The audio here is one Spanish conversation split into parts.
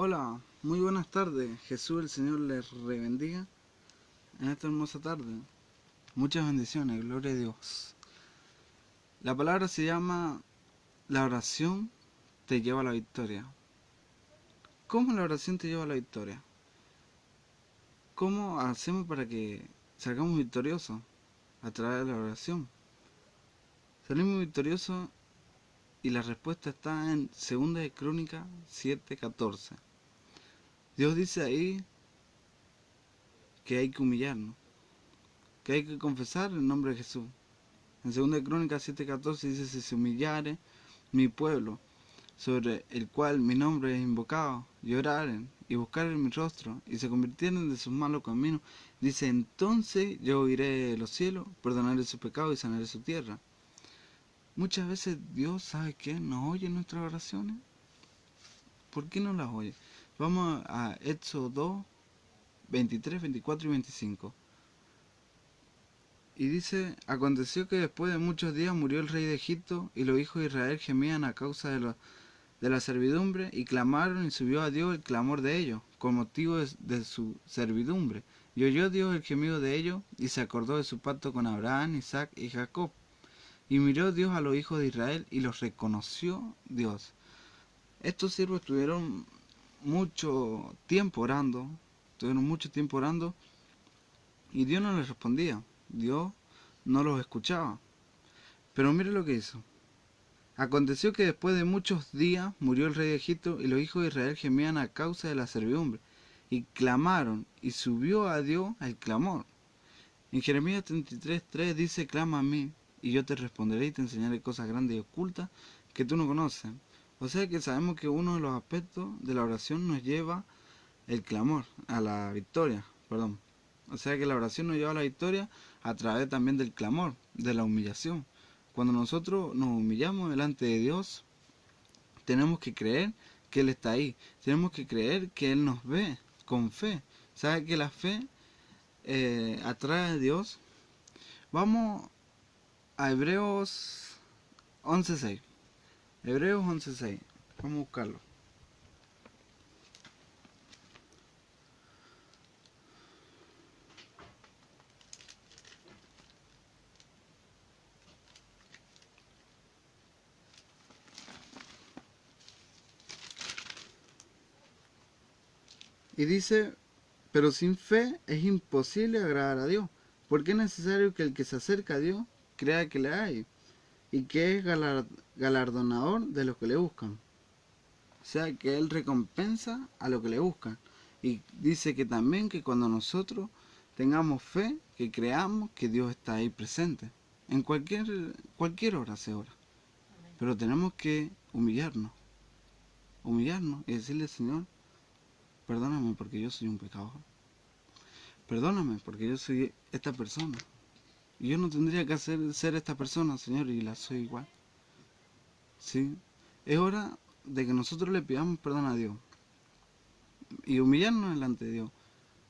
Hola, muy buenas tardes. Jesús el Señor les bendiga en esta hermosa tarde. Muchas bendiciones, gloria a Dios. La palabra se llama la oración te lleva a la victoria. ¿Cómo la oración te lleva a la victoria? ¿Cómo hacemos para que salgamos victoriosos a través de la oración? Salimos victoriosos y la respuesta está en 2 de Crónicas 7:14. Dios dice ahí que hay que humillarnos, que hay que confesar el nombre de Jesús. En 2 de Crónicas 7:14 dice: si se humillare mi pueblo, sobre el cual mi nombre es invocado, y oraren y buscaren mi rostro, y se convirtieren de sus malos caminos, dice, entonces yo oiré de los cielos, perdonaré su pecado y sanaré su tierra. Muchas veces Dios, ¿sabe qué? ¿No oye nuestras oraciones? ¿Por qué no las oye? Vamos a Éxodo 2, 23, 24 y 25. Y dice: aconteció que después de muchos días murió el rey de Egipto, y los hijos de Israel gemían a causa de la servidumbre, y clamaron, y subió a Dios el clamor de ellos, con motivo de su servidumbre. Y oyó Dios el gemido de ellos, y se acordó de su pacto con Abraham, Isaac y Jacob. Y miró Dios a los hijos de Israel, y los reconoció Dios. Estos siervos tuvieron mucho tiempo orando, y Dios no les respondía. Dios no los escuchaba. Pero mire lo que hizo. Aconteció que después de muchos días murió el rey de Egipto, y los hijos de Israel gemían a causa de la servidumbre, y clamaron, y subió a Dios el clamor. En Jeremías 33:3 dice: clama a mí, y yo te responderé, y te enseñaré cosas grandes y ocultas que tú no conoces. O sea que sabemos que uno de los aspectos de la oración nos lleva el clamor, a la victoria, perdón. O sea que la oración nos lleva a la victoria a través también del clamor, de la humillación. Cuando nosotros nos humillamos delante de Dios, tenemos que creer que Él está ahí. Tenemos que creer que Él nos ve con fe. ¿Sabe que la fe atrae a Dios? Vamos a Hebreos 11:6. Hebreos 11:6. Vamos a buscarlo. Y dice: pero sin fe es imposible agradar a Dios, porque es necesario que el que se acerca a Dios crea que le hay, y que es galardonador de los que le buscan. O sea que Él recompensa a los que le buscan. Y dice que también que cuando nosotros tengamos fe, que creamos que Dios está ahí presente. En cualquier hora se ora. Pero tenemos que humillarnos y decirle: Señor, perdóname porque yo soy un pecador. Perdóname porque yo soy esta persona. Y yo no tendría que ser esta persona, Señor, y la soy igual. ¿Sí? Es hora de que nosotros le pidamos perdón a Dios y humillarnos delante de Dios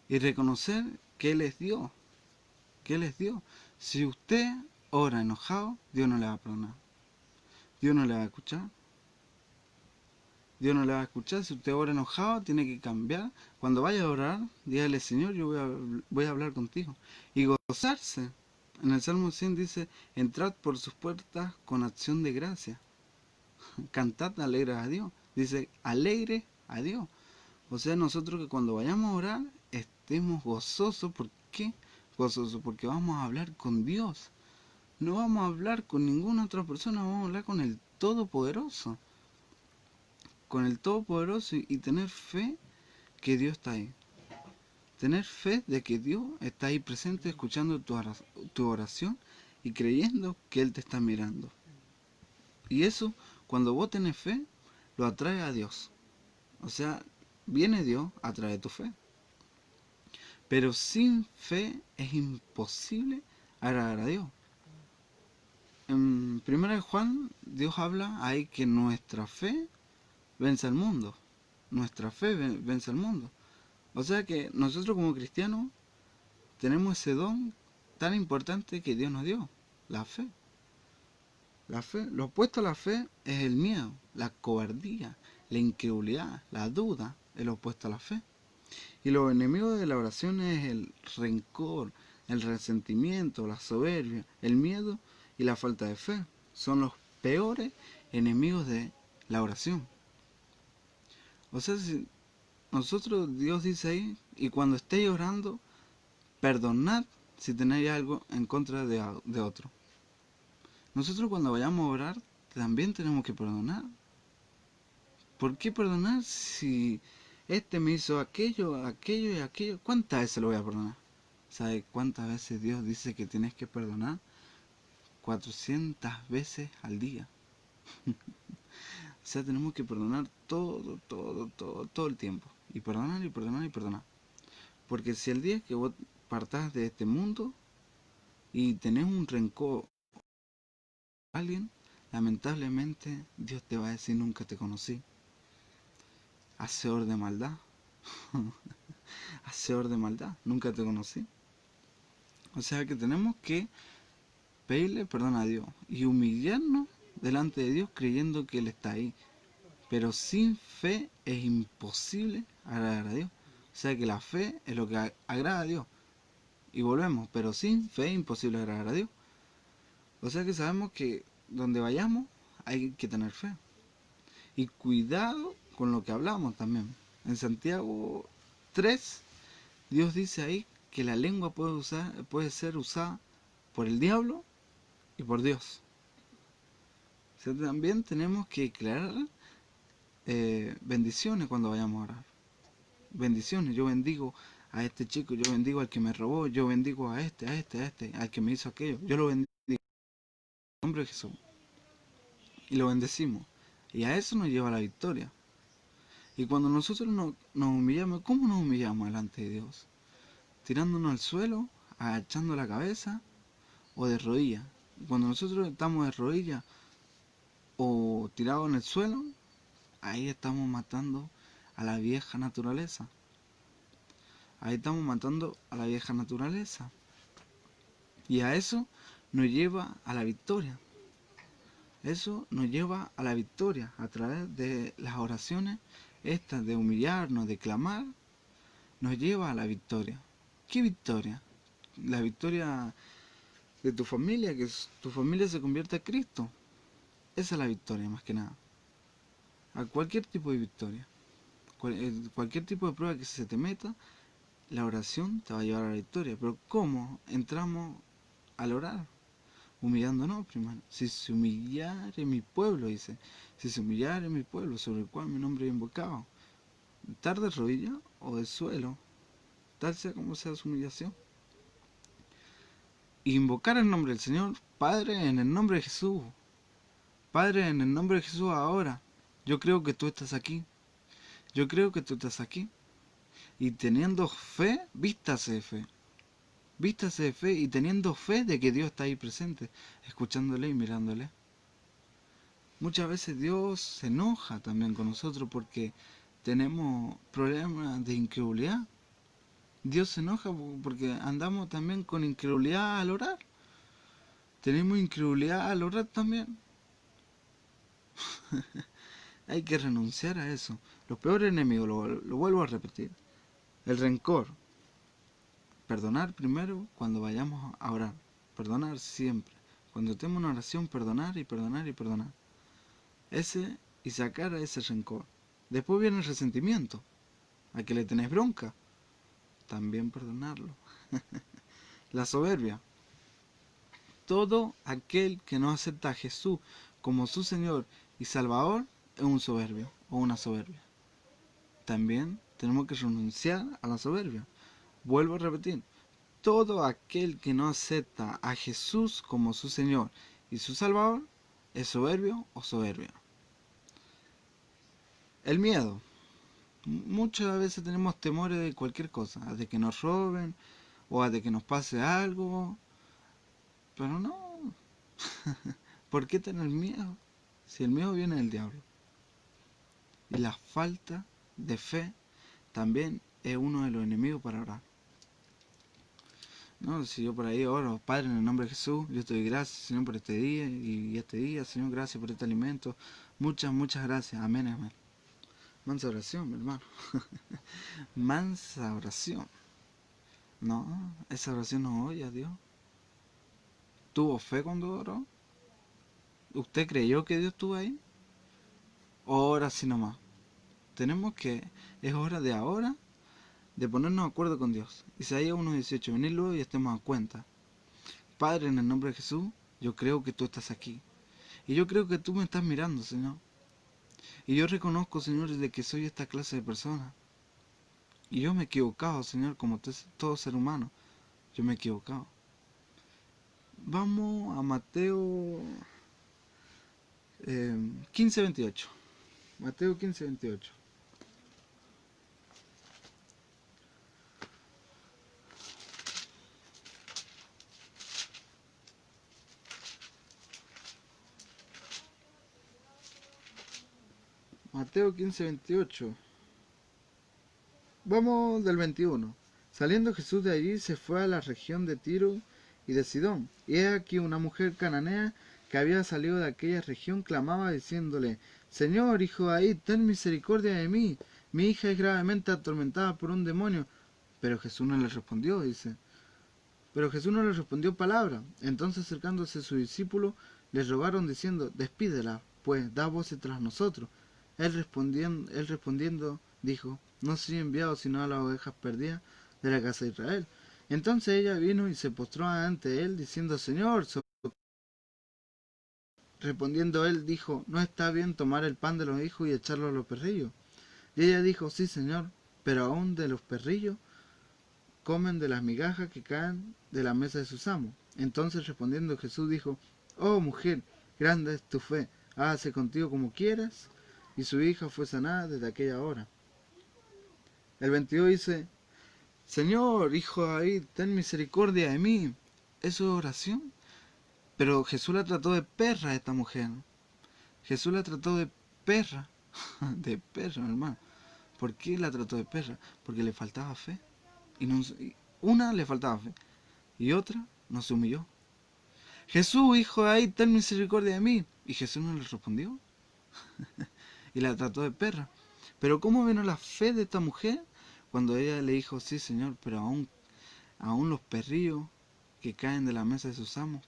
y reconocer que Él es Dios, que Él es Dios. Si usted ora enojado, Dios no le va a perdonar. Dios no le va a escuchar. Dios no le va a escuchar. Si usted ora enojado, tiene que cambiar. Cuando vaya a orar, dígale: Señor, yo voy a hablar contigo. Y gozarse. En el Salmo 100 dice: entrad por sus puertas con acción de gracia. Cantad alegre a Dios. Dice: alegre a Dios. O sea, nosotros que cuando vayamos a orar, estemos gozosos. ¿Por qué gozosos? Porque vamos a hablar con Dios. No vamos a hablar con ninguna otra persona, vamos a hablar con el Todopoderoso. Con el Todopoderoso, y tener fe que Dios está ahí. Tener fe de que Dios está ahí presente, escuchando tu oración y creyendo que Él te está mirando. Y eso, cuando vos tenés fe, lo atrae a Dios. O sea, viene Dios a través de tu fe. Pero sin fe es imposible agradar a Dios. En 1 Juan, Dios habla ahí que nuestra fe vence al mundo. Nuestra fe vence al mundo. O sea que nosotros como cristianos tenemos ese don tan importante que Dios nos dio, la fe. La fe, lo opuesto a la fe es el miedo, la cobardía, la incredulidad, la duda, es lo opuesto a la fe. Y los enemigos de la oración es el rencor, el resentimiento, la soberbia, el miedo y la falta de fe. Son los peores enemigos de la oración. O sea, si nosotros, Dios dice ahí, y cuando estéis orando, perdonad si tenéis algo en contra de otro. Nosotros cuando vayamos a orar, también tenemos que perdonar. ¿Por qué perdonar si este me hizo aquello, aquello y aquello? ¿Cuántas veces lo voy a perdonar? ¿Sabe cuántas veces Dios dice que tienes que perdonar? 400 veces al día. O sea, tenemos que perdonar todo el tiempo. Y perdonar y perdonar y perdonar. Porque si el día que vos partás de este mundo y tenés un rencor a alguien, lamentablemente Dios te va a decir nunca te conocí. Hacedor de maldad. Hacedor de maldad. Nunca te conocí. O sea que tenemos que pedirle perdón a Dios y humillarnos delante de Dios creyendo que Él está ahí. Pero sin fe es imposible agradar a Dios. O sea que la fe es lo que agrada a Dios. Y volvemos, pero sin fe es imposible agradar a Dios. O sea que sabemos que donde vayamos hay que tener fe. Y cuidado con lo que hablamos también. En Santiago 3, Dios dice ahí que la lengua puede ser usada por el diablo y por Dios. O sea, también tenemos que declarar bendiciones cuando vayamos a orar. Bendiciones, yo bendigo a este chico, yo bendigo al que me robó, yo bendigo a este, al que me hizo aquello. Yo lo bendigo en el nombre de Jesús. Y lo bendecimos. Y a eso nos lleva a la victoria. Y cuando nosotros nos humillamos, ¿cómo nos humillamos delante de Dios? Tirándonos al suelo, agachando la cabeza o de rodillas. Cuando nosotros estamos de rodillas o tirados en el suelo, ahí estamos matando a la vieja naturaleza. Ahí estamos matando a la vieja naturaleza. Y a eso nos lleva a la victoria. Eso nos lleva a la victoria a través de las oraciones estas de humillarnos, de clamar, nos lleva a la victoria. ¿Qué victoria? La victoria de tu familia, que tu familia se convierta a Cristo. Esa es la victoria, más que nada. A cualquier tipo de victoria. Cualquier tipo de prueba que se te meta, la oración te va a llevar a la victoria. Pero ¿cómo entramos al orar? Humillándonos primero. Si se humillare mi pueblo, dice. Si se humillare mi pueblo, sobre el cual mi nombre es invocado. Estar de rodilla o de suelo, tal sea como sea su humillación. Invocar el nombre del Señor. Padre, en el nombre de Jesús. Padre, en el nombre de Jesús ahora. Yo creo que tú estás aquí. Yo creo que tú estás aquí. Y teniendo fe, vístase de fe. Vístase de fe y teniendo fe de que Dios está ahí presente, escuchándole y mirándole. Muchas veces Dios se enoja también con nosotros porque tenemos problemas de incredulidad. Dios se enoja porque andamos también con incredulidad al orar. Tenemos incredulidad al orar también. Hay que renunciar a eso. Los peores enemigos, lo vuelvo a repetir. El rencor. Perdonar primero cuando vayamos a orar. Perdonar siempre. Cuando estemos en oración, perdonar y perdonar y perdonar. Y sacar a ese rencor. Después viene el resentimiento. A que le tenés bronca. También perdonarlo. La soberbia. Todo aquel que no acepta a Jesús como su Señor y Salvador es un soberbio o una soberbia. También tenemos que renunciar a la soberbia. Vuelvo a repetir, todo aquel que no acepta a Jesús como su Señor y su Salvador es soberbio o soberbia. El miedo. Muchas veces tenemos temores de cualquier cosa, de que nos roben o de que nos pase algo, pero no. ¿Por qué tener miedo? Si el miedo viene del diablo. Y la falta de fe también es uno de los enemigos para orar. No, si yo por ahí oro, Padre, en el nombre de Jesús, yo te doy gracias, Señor, por este día y este día, Señor, gracias por este alimento. Muchas gracias. Amén, amén. Mansa oración, mi hermano. Mansa oración. No, esa oración no oye a Dios. ¿Tuvo fe cuando oró? ¿Usted creyó que Dios estuvo ahí? ¿O ahora sí nomás? Tenemos que, es hora de ahora, de ponernos de acuerdo con Dios. Isaías 1:18, venid luego y estemos a cuenta. Padre, en el nombre de Jesús, yo creo que tú estás aquí. Y yo creo que tú me estás mirando, Señor. Y yo reconozco, Señor, de que soy esta clase de persona. Y yo me he equivocado, Señor, como todo ser humano. Yo me he equivocado. Vamos a Mateo 15:28. Mateo 15:28. Mateo 15:28. Vamos del 21. Saliendo Jesús de allí se fue a la región de Tiro y de Sidón. Y he aquí una mujer cananea que había salido de aquella región clamaba diciéndole, Señor, hijo de David, ten misericordia de mí. Mi hija es gravemente atormentada por un demonio. Pero Jesús no le respondió, dice. Pero Jesús no le respondió palabra. Entonces acercándose a sus discípulos, les rogaron diciendo, despídela, pues da voces tras nosotros. Él respondiendo dijo, no soy enviado sino a las ovejas perdidas de la casa de Israel. Entonces ella vino y se postró ante él, diciendo, Señor, respondiendo él dijo, no está bien tomar el pan de los hijos y echarlo a los perrillos. Y ella dijo, sí, Señor, pero aún de los perrillos comen de las migajas que caen de la mesa de sus amos. Entonces respondiendo Jesús dijo, oh mujer, grande es tu fe, hágase contigo como quieras. Y su hija fue sanada desde aquella hora. El 22 dice, Señor, hijo de David, ten misericordia de mí. Eso es oración. Pero Jesús la trató de perra a esta mujer. Jesús la trató de perra. De perra, hermano. ¿Por qué la trató de perra? Porque le faltaba fe. Una le faltaba fe. Y otra no se humilló. Jesús, hijo de David, ten misericordia de mí. Y Jesús no le respondió. Y la trató de perra. Pero ¿cómo vino la fe de esta mujer? Cuando ella le dijo, sí, Señor, pero aún los perrillos que caen de la mesa de sus amos.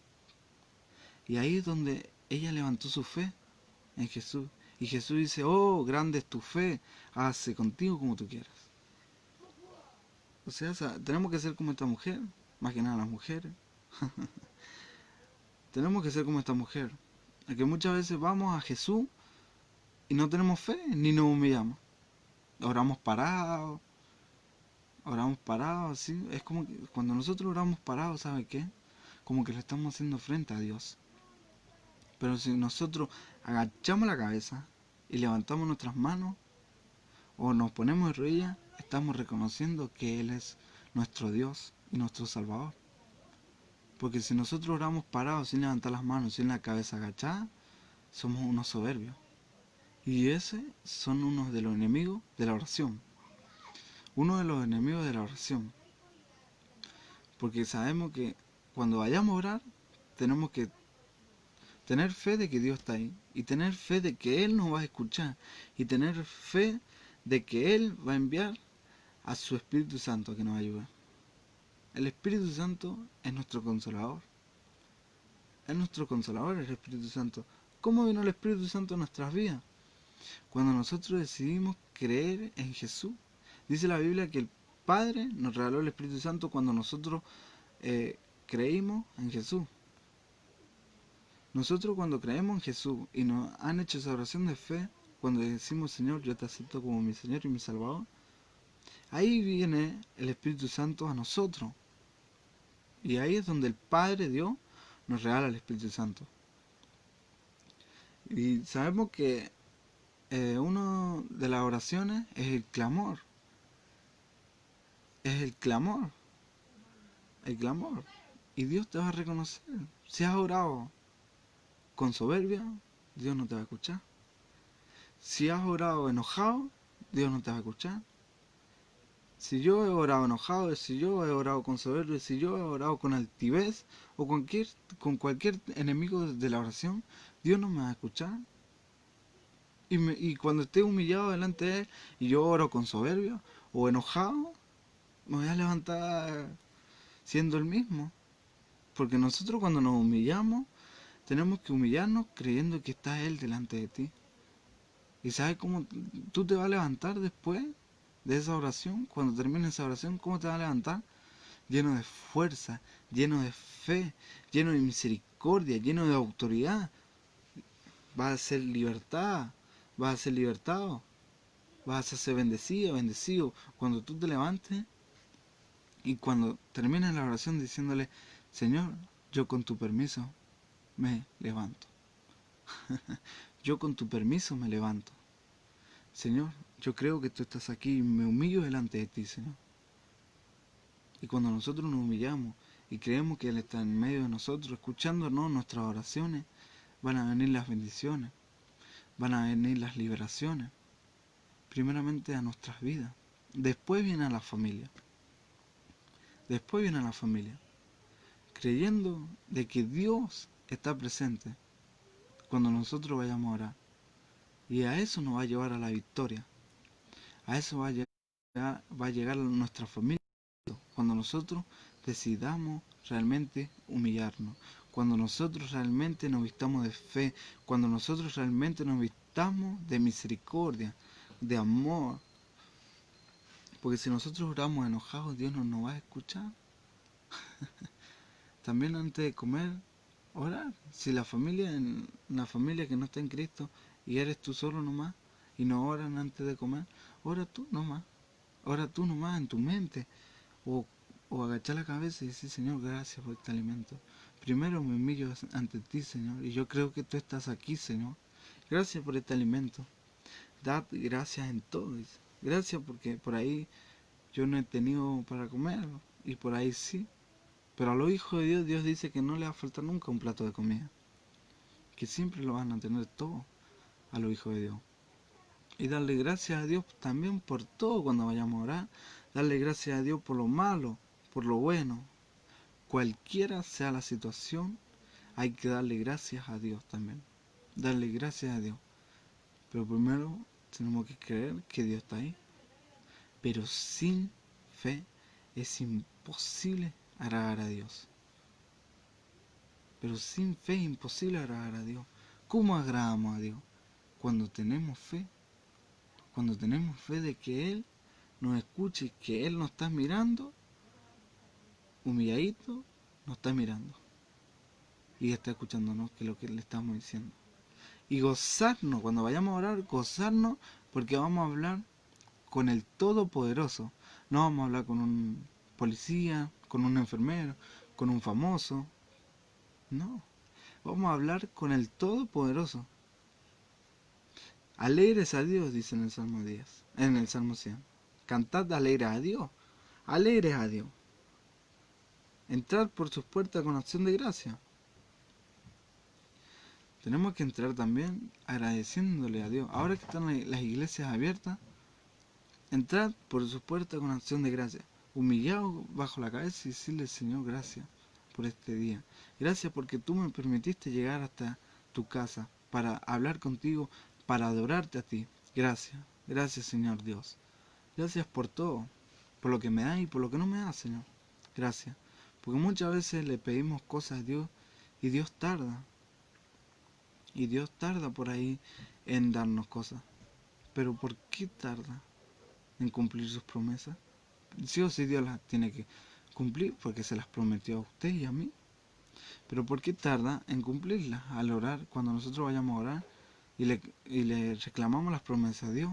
Y ahí es donde ella levantó su fe en Jesús. Y Jesús dice, oh, grande es tu fe, hágase contigo como tú quieras. O sea, tenemos que ser como esta mujer, más que nada las mujeres. Tenemos que ser como esta mujer. Que muchas veces vamos a Jesús y no tenemos fe, ni nos humillamos. Oramos parados, ¿sí? Es como que cuando nosotros oramos parados, ¿sabe qué? Como que le estamos haciendo frente a Dios. Pero si nosotros agachamos la cabeza y levantamos nuestras manos o nos ponemos de rodillas, estamos reconociendo que Él es nuestro Dios y nuestro Salvador. Porque si nosotros oramos parados sin levantar las manos, sin la cabeza agachada, somos unos soberbios. Y ese son unos de los enemigos de la oración. Uno de los enemigos de la oración. Porque sabemos que cuando vayamos a orar, tenemos que tener fe de que Dios está ahí. Y tener fe de que Él nos va a escuchar. Y tener fe de que Él va a enviar a su Espíritu Santo a que nos ayude. El Espíritu Santo es nuestro consolador. Es nuestro consolador el Espíritu Santo. ¿Cómo vino el Espíritu Santo en nuestras vidas? Cuando nosotros decidimos creer en Jesús. Dice la Biblia que el Padre nos regaló el Espíritu Santo cuando nosotros creímos en Jesús. Nosotros cuando creemos en Jesús y nos han hecho esa oración de fe, cuando decimos Señor, yo te acepto como mi Señor y mi Salvador, ahí viene el Espíritu Santo a nosotros. Y ahí es donde el Padre Dios nos regala el Espíritu Santo. Y sabemos que una de las oraciones es el clamor. Es el clamor. El clamor. Y Dios te va a reconocer. Si has orado con soberbia, Dios no te va a escuchar. Si has orado enojado, Dios no te va a escuchar. Si yo he orado enojado, si yo he orado con soberbia, si yo he orado con altivez o con cualquier enemigo de la oración, Dios no me va a escuchar. y cuando esté humillado delante de Él y yo oro con soberbia o enojado, me voy a levantar siendo el mismo. Porque nosotros cuando nos humillamos, tenemos que humillarnos creyendo que está Él delante de ti. ¿Y sabes cómo tú te vas a levantar después de esa oración? Cuando termine esa oración, ¿cómo te vas a levantar? Lleno de fuerza, lleno de fe, lleno de misericordia, lleno de autoridad. Vas a ser libertad, vas a ser libertado, vas a ser bendecido, bendecido. Cuando tú te levantes y cuando termines la oración diciéndole, Señor, yo con tu permiso me levanto. Yo con tu permiso me levanto. Señor, yo creo que tú estás aquí y me humillo delante de ti, Señor. Y cuando nosotros nos humillamos y creemos que Él está en medio de nosotros, escuchándonos nuestras oraciones, van a venir las bendiciones, van a venir las liberaciones, primeramente a nuestras vidas. Después viene a la familia. Después viene a la familia. Creyendo de que Dios está presente cuando nosotros vayamos a orar. Y a eso nos va a llevar a la victoria. A eso va a llegar nuestra familia cuando nosotros decidamos realmente humillarnos, cuando nosotros realmente nos vistamos de fe, cuando nosotros realmente nos vistamos de misericordia, de amor. Porque si nosotros oramos enojados, Dios no nos va a escuchar. También antes de comer, orar. Si la familia que no está en Cristo y eres tú solo nomás y no oran antes de comer, ora tú nomás. Ora tú nomás en tu mente. O, o agachar la cabeza y decir, Señor, gracias por este alimento. Primero me humillo ante ti, Señor, y yo creo que tú estás aquí, Señor. Gracias por este alimento. Dad gracias en todo. Dice. Gracias porque por ahí yo no he tenido para comer y por ahí sí. Pero a los hijos de Dios, Dios dice que no les va a faltar nunca un plato de comida. Que siempre lo van a tener todo a los hijos de Dios. Y darle gracias a Dios también por todo cuando vayamos a orar. Darle gracias a Dios por lo malo, por lo bueno. Cualquiera sea la situación, hay que darle gracias a Dios también. Darle gracias a Dios. Pero primero tenemos que creer que Dios está ahí. Pero sin fe es imposible agradar a Dios. Pero sin fe es imposible agradar a Dios. ¿Cómo agradamos a Dios? Cuando tenemos fe. Cuando tenemos fe de que Él nos escuche, que Él nos está mirando, humilladito, nos está mirando. Y está escuchándonos, que es lo que le estamos diciendo. Y gozarnos, cuando vayamos a orar, gozarnos porque vamos a hablar con el Todopoderoso. No vamos a hablar con un policía, con un enfermero, con un famoso. No, vamos a hablar con el Todopoderoso. Alegres a Dios, dice en el Salmo 10, en el Salmo 100. Cantad alegres a Dios, alegres a Dios. Entrar por sus puertas con acción de gracia. Tenemos que entrar también agradeciéndole a Dios. Ahora que están las iglesias abiertas, entrad por sus puertas con acción de gracia. Humillado bajo la cabeza y decirle, Señor, gracias por este día. Gracias porque tú me permitiste llegar hasta tu casa para hablar contigo, para adorarte a ti. Gracias. Gracias, Señor Dios. Gracias por todo. Por lo que me das y por lo que no me das, Señor. Gracias. Porque muchas veces le pedimos cosas a Dios y Dios tarda. Y Dios tarda por ahí en darnos cosas. Pero ¿por qué tarda en cumplir sus promesas? Sí o sí Dios las tiene que cumplir porque se las prometió a usted y a mí. Pero ¿por qué tarda en cumplirlas al orar? Cuando nosotros vayamos a orar y le reclamamos las promesas a Dios,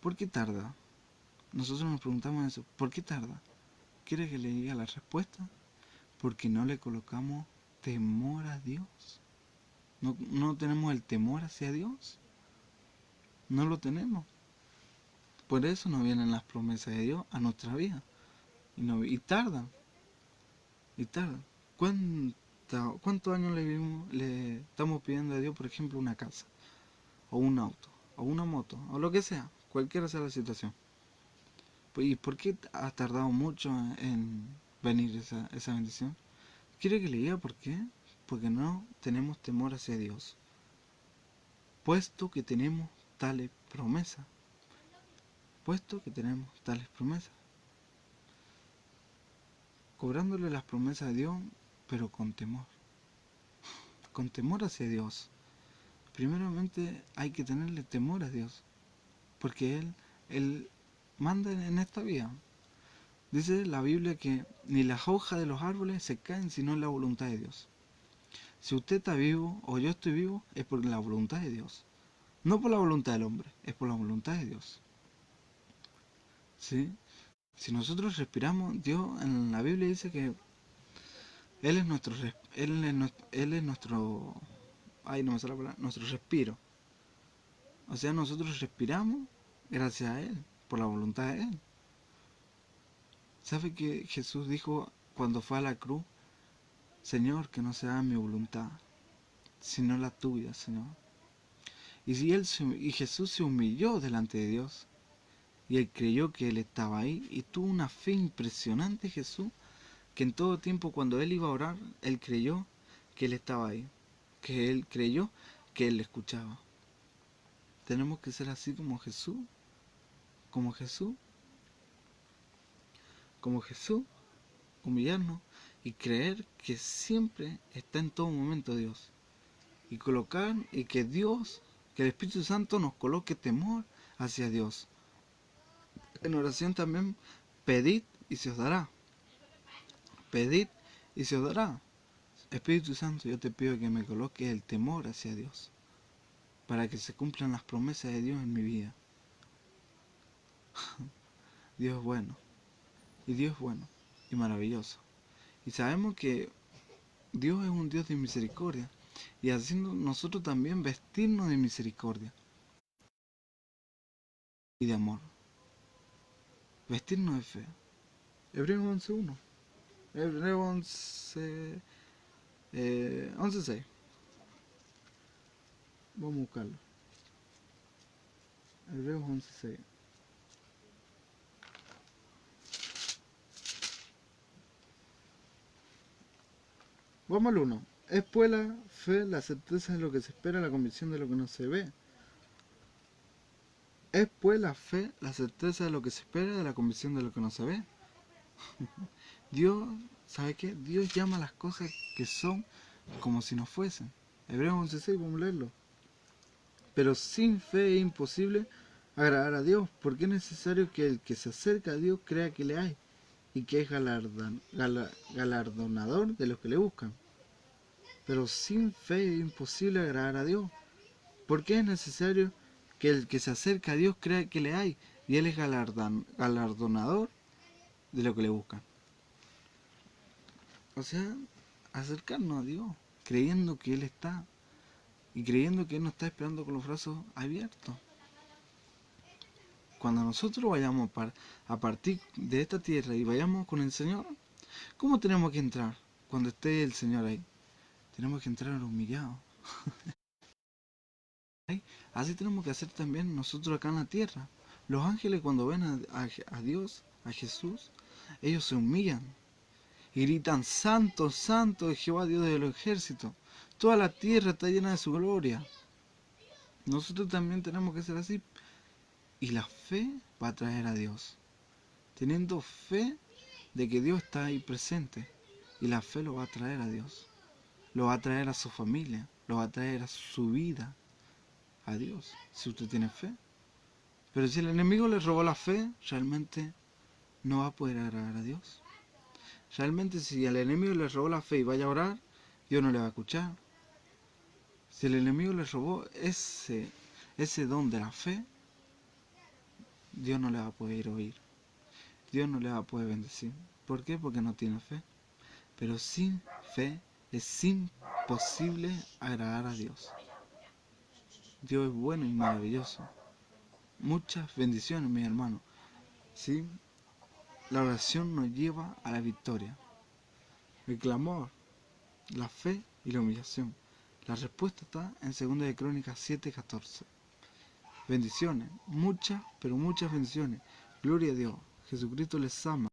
¿por qué tarda? Nosotros nos preguntamos eso, ¿por qué tarda? ¿Quiere que le diga la respuesta? Porque no le colocamos temor a Dios. No tenemos el temor hacia Dios. No lo tenemos. Por eso no vienen las promesas de Dios a nuestra vida. Y tardan. Y tardan. ¿Cuántos años le estamos pidiendo a Dios, por ejemplo, una casa? O un auto. O una moto. O lo que sea. Cualquiera sea la situación. ¿Y por qué ha tardado mucho en venir esa bendición? ¿Quiere que le diga por qué? Porque no tenemos temor hacia Dios. Puesto que tenemos tales promesas. Puesto que tenemos tales promesas. Cobrándole las promesas a Dios, pero con temor. Con temor hacia Dios. Primeramente hay que tenerle temor a Dios. Porque Él manda en esta vida. Dice la Biblia que ni las hojas de los árboles se caen sino en la voluntad de Dios. Si usted está vivo o yo estoy vivo, es por la voluntad de Dios. No por la voluntad del hombre, es por la voluntad de Dios. ¿Sí? Si nosotros respiramos, Dios en la Biblia dice que Él es nuestro, ay, no me sale la palabra, nuestro respiro. O sea, nosotros respiramos gracias a Él, por la voluntad de Él. ¿Sabe que Jesús dijo cuando fue a la cruz? Señor, que no sea mi voluntad, sino la tuya, Señor. Y Jesús se humilló delante de Dios, y Él creyó que Él estaba ahí, y tuvo una fe impresionante Jesús, que en todo tiempo cuando Él iba a orar, Él creyó que Él estaba ahí, que Él creyó que Él le escuchaba. Tenemos que ser así como Jesús, como Jesús, como Jesús, humillarnos y creer que siempre está en todo momento Dios. Y colocar, y que Dios, que el Espíritu Santo nos coloque temor hacia Dios. En oración también, pedid y se os dará. Pedid y se os dará. Espíritu Santo, yo te pido que me coloques el temor hacia Dios, para que se cumplan las promesas de Dios en mi vida. Dios es bueno, y Dios es bueno, y maravilloso. Y sabemos que Dios es un Dios de misericordia, y haciendo nosotros también vestirnos de misericordia y de amor. Vestirnos de fe. Hebreos 11.1. Hebreos 11.6. Vamos a buscarlo. Hebreos 11.6. Vamos al 1. Es pues la fe, la certeza de lo que se espera, la convicción de lo que no se ve. Es pues la fe, la certeza de lo que se espera, de la convicción de lo que no se ve. Dios, ¿sabe qué? Dios llama a las cosas que son como si no fuesen. Hebreos 11.6, vamos a leerlo. Pero sin fe es imposible agradar a Dios, porque es necesario que el que se acerca a Dios crea que le hay, y que es galardonador de los que le buscan. Pero sin fe es imposible agradar a Dios, porque es necesario que el que se acerca a Dios crea que le hay, y Él es galardonador de lo que le buscan. O sea, acercarnos a Dios, creyendo que Él está, y creyendo que Él nos está esperando con los brazos abiertos. Cuando nosotros vayamos a partir de esta tierra y vayamos con el Señor, ¿cómo tenemos que entrar cuando esté el Señor ahí? Tenemos que entrar humillados. Así tenemos que hacer también nosotros acá en la tierra. Los ángeles cuando ven a Dios, a Jesús, ellos se humillan y gritan: Santo, Santo es Jehová, Dios de los ejércitos. Toda la tierra está llena de su gloria. Nosotros también tenemos que ser así. Y la fe va a traer a Dios. Teniendo fe de que Dios está ahí presente. Y la fe lo va a traer a Dios. Lo va a traer a su familia. Lo va a traer a su vida. A Dios, si usted tiene fe. Pero si el enemigo le robó la fe, realmente no va a poder agradar a Dios. Realmente si al enemigo le robó la fe y vaya a orar, Dios no le va a escuchar. Si el enemigo le robó ese don de la fe, Dios no le va a poder oír. Dios no le va a poder bendecir. ¿Por qué? Porque no tiene fe. Pero sin fe es imposible agradar a Dios. Dios es bueno y maravilloso. Muchas bendiciones, mis hermanos. ¿Sí? La oración nos lleva a la victoria. El clamor, la fe y la humillación. La respuesta está en 2 de Crónicas 7:14. Bendiciones, muchas, pero muchas bendiciones. Gloria a Dios. Jesucristo les ama.